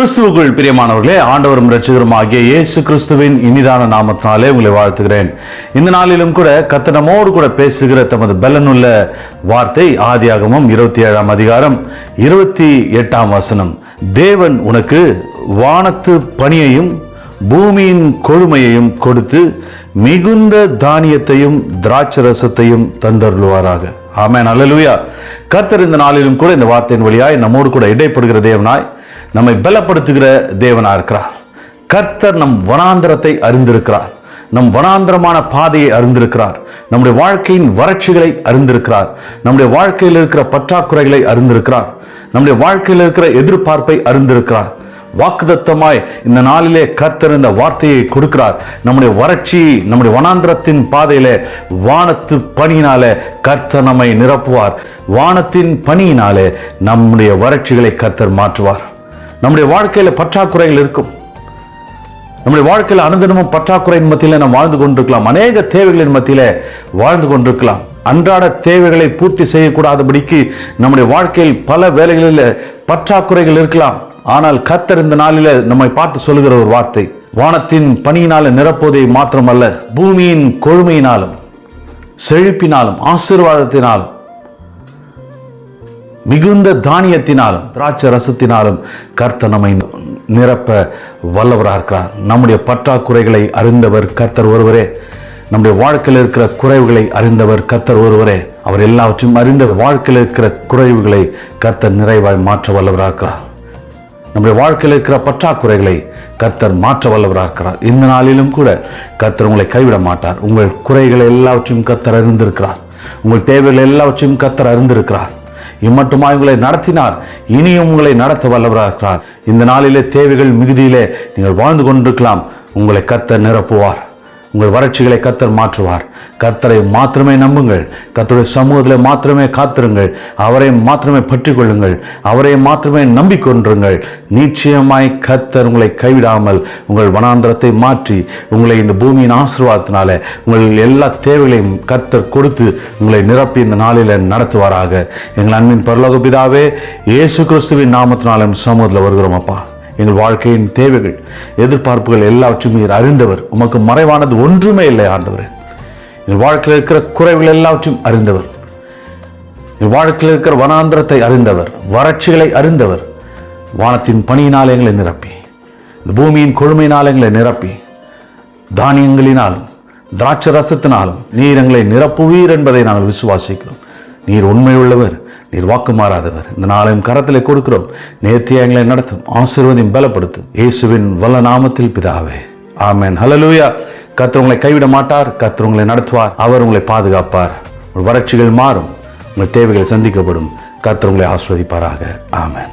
கிறிஸ்துவுக்குள் பிரியமானவர்களே, ஆண்டவரும் இரட்சகரும் ஆகிய இயேசு கிறிஸ்துவின் இனிதான நாமத்தினாலே உங்களை வாழ்த்துகிறேன். இந்த நாளிலும் கூட கர்த்தர் நம்மோடு கூட பேசுகிற தமது பலனுள்ள வார்த்தை ஆதியாகமம் 27 அதிகாரம் 28 வசனம். தேவன் உனக்கு வானத்து பனியையும் பூமியின் கொழுமையையும் கொடுத்து மிகுந்த தானியத்தையும் திராட்சரசத்தையும் தந்தருள்வாராக. ஆமென், அல்லேலூயா. கர்த்தர் இந்த நாளிலும் கூட இந்த வார்த்தையின் வழியாய் நம்மோடு கூட இடைப்படுகிற தேவனாய், நம்மை பலப்படுத்துகிற தேவனா இருக்கிறார். கர்த்தர் நம் வனாந்தரத்தை அறிந்திருக்கிறார், நம் வனாந்தரமான பாதையை அறிந்திருக்கிறார், நம்முடைய வாழ்க்கையின் வறட்சிகளை அறிந்திருக்கிறார், நம்முடைய வாழ்க்கையில் இருக்கிற பற்றாக்குறைகளை அறிந்திருக்கிறார், நம்முடைய வாழ்க்கையில் இருக்கிற எதிர்பார்ப்பை அறிந்திருக்கிறார். வாக்குதத்தமாய் இந்த நாளிலே கர்த்தர் இந்த வார்த்தையை கொடுக்கிறார். நம்முடைய வறட்சி, நம்முடைய வனாந்திரத்தின் பாதையிலே வானத்து பனியினாலே கர்த்தர் நம்மை நிரப்புவார். வானத்தின் பனியினாலே நம்முடைய வறட்சிகளை கர்த்தர் மாற்றுவார். நம்முடைய வாழ்க்கையில பற்றாக்குறைகள் இருக்கும். நம்முடைய வாழ்க்கையில் அனுதினமும் பற்றாக்குறையின் மத்தியில நாம் வாழ்ந்து கொண்டிருக்கலாம். அநேக தேவைகளின் மத்தியில வாழ்ந்து கொண்டிருக்கலாம். அன்றாட தேவைகளை பூர்த்தி செய்யக்கூடாதபடிக்கு நம்முடைய வாழ்க்கையில் பல வேலைகளில் பற்றாக்குறைகள் இருக்கலாம். ஆனால் கர்த்தர் இந்த நாளில நம்மை பார்த்து சொல்லுகிற ஒரு வார்த்தை, வானத்தின் பனியினால நிரப்போதை மாத்திரமல்ல, பூமியின் கொழுமையினாலும் செழிப்பினாலும் ஆசீர்வாதத்தினாலும் மிகுந்த தானியத்தினாலும் திராட்சை ரசத்தினாலும் கர்த்தர் நம்மை நிரப்ப வல்லவராக இருக்கிறார். நம்முடைய பற்றாக்குறைகளை அறிந்தவர் கர்த்தர் ஒருவரே. நம்முடைய வாழ்க்கையில் இருக்கிற குறைவுகளை அறிந்தவர் கர்த்தர் ஒருவரே. அவர் எல்லாவற்றையும் அறிந்த வாழ்க்கையில் இருக்கிற குறைவுகளை கர்த்தர் நிறைவாய் மாற்ற வல்லவராக இருக்கிறார். நம்முடைய வாழ்க்கையில் இருக்கிற பற்றாக்குறைகளை கர்த்தர் மாற்ற வல்லவராக இருக்கிறார். இந்த நாளிலும் கூட கர்த்தர் உங்களை கைவிட மாட்டார். உங்கள் குறைகளை எல்லாவற்றையும் கர்த்தர் அறிந்திருக்கிறார். உங்கள் தேவைகளை எல்லாவற்றையும் கர்த்தர் அறிந்திருக்கிறார். இம்மட்டுமாய் உங்களை நடத்தினார், இனியும் உங்களை நடத்த வல்லவராக இருக்கிறார். இந்த நாளிலே தேவைகள் மிகுதியிலே நீங்கள் வாழ்ந்து கொண்டிருக்கலாம். உங்களை கர்த்தர் நிரப்புவார். உங்கள் வறட்சிகளை கர்த்தர் மாற்றுவார். கர்த்தரை மாத்திரமே நம்புங்கள். கர்த்தருடைய சமூகத்தில் மாத்திரமே காத்திருங்கள். அவரை மாத்திரமே பற்றி கொள்ளுங்கள். அவரை மாத்திரமே நம்பிக்கொண்டிருங்கள். நிச்சயமாய் கர்த்தர் உங்களை கைவிடாமல் உங்கள் வனாந்தரத்தை மாற்றி உங்களை இந்த பூமியின் ஆசீர்வாதத்தினால உங்கள் எல்லா தேவைகளையும் கர்த்தர் கொடுத்து உங்களை நிரப்பி இந்த நாளில் நடத்துவாராக. எங்கள் அன்பின் பரலோக பிதாவே, இயேசு கிறிஸ்துவின் நாமத்தினாலும் சமூகத்தில் வருகிறோம் அப்பா. எங்கள் வாழ்க்கையின் தேவைகள், எதிர்பார்ப்புகள் எல்லாவற்றையும் நீர் அறிந்தவர். உமக்கு மறைவானது ஒன்றுமே இல்லை ஆண்டவரே. எங்கள் வாழ்க்கையில் இருக்கிற குறைவுகள் எல்லாவற்றையும் அறிந்தவர். எங்கள் வாழ்க்கையில் இருக்கிற வனாந்திரத்தை அறிந்தவர், வறட்சிகளை அறிந்தவர். வானத்தின் பனியினால் எங்களை நிரப்பி, இந்த பூமியின் கொழுமையினால் எங்களை நிரப்பி, தானியங்களினாலும் திராட்சை ரசத்தினாலும் நீர் எங்களை நிரப்புவீர் என்பதை நாங்கள் விசுவாசிக்கிறோம். நீர் உண்மை உள்ளவர், நீர் வாக்கு மாறாதவர். இந்த நாளையும் கரத்திலே கொடுக்கிறோம். நேர்த்தியா எங்களை நடத்தும், ஆசீர்வதியும் பலப்படுத்தும். இயேசுவின் வல்ல நாமத்தில் பிதாவே, ஆமென், ஹல்லேலூயா. கர்த்தர் உங்களை கைவிட மாட்டார். கர்த்தர் உங்களை நடத்துவார். அவர் உங்களை பாதுகாப்பார். உங்கள் வறட்சிகள் மாறும், உங்கள் தேவைகள் சந்திக்கப்படும். கர்த்தர் உங்களை ஆசீர்வதிப்பாராக. ஆமென்.